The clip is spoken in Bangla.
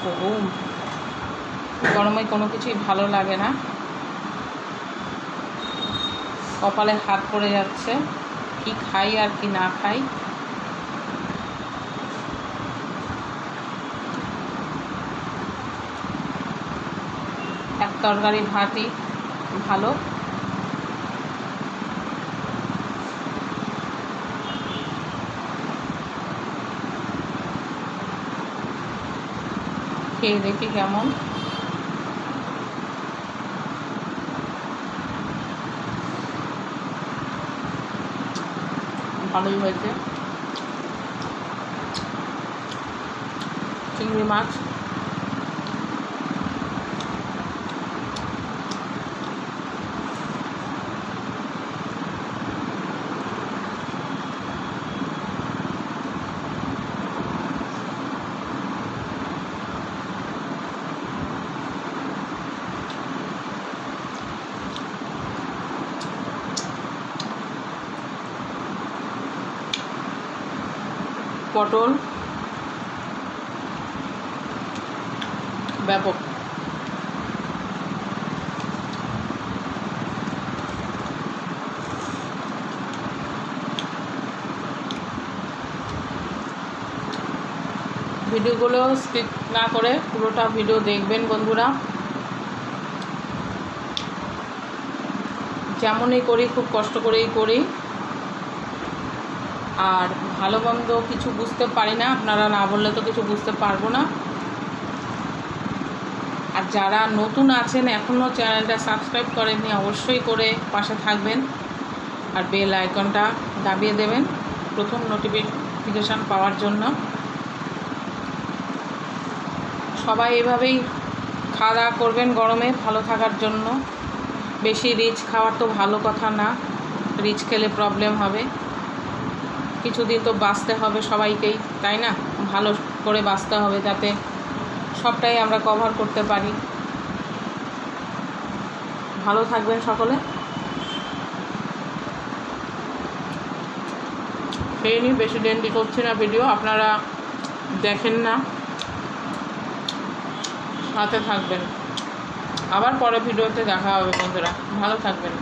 গরম, গরমে কোনো কিছুই ভালো লাগে না। কপালে হাত পড়ে যাচ্ছে, কি খাই আর কি না খাই। এক তরকারি ভাতই ভালো। খেয়ে দেখি কেমন। ভালোই হয়েছে। চিংড়ি মাছ, পটল ব্যাপক। ভিডিওগুলো স্কিপ না করে পুরোটা ভিডিও দেখবেন বন্ধুরা। যেমনই করি খুব কষ্ট করেই করি, আর ভালো মন্দ কিছু বুঝতে পারি না, আপনারা না বললে তো কিছু বুঝতে পারবো না। আর যারা নতুন আছেন এখনও চ্যানেলটা সাবস্ক্রাইব করেননি, অবশ্যই করে পাশে থাকবেন আর বেল আইকনটা দাবিয়ে দেবেন প্রথম নোটিফিকেশান পাওয়ার জন্য। সবাই এভাবেই খাওয়া দাওয়া করবেন গরমে ভালো থাকার জন্য। বেশি রিচ খাওয়ার তো ভালো কথা না, রিচ খেলে প্রবলেম হবে। কিছুদিন তো বাঁচতে হবে সবাইকেই, তাই না? ভালো করে বাঁচতে হবে যাতে সবটাই আমরা কভার করতে পারি। ভালো থাকবেন সকলে। খেয়ে নিই, বেশি লেন্দি করছি না ভিডিও, আপনারা দেখেন না, সাথে থাকবেন। আবার পরে ভিডিওতে দেখা হবে বন্ধুরা, ভালো থাকবেন।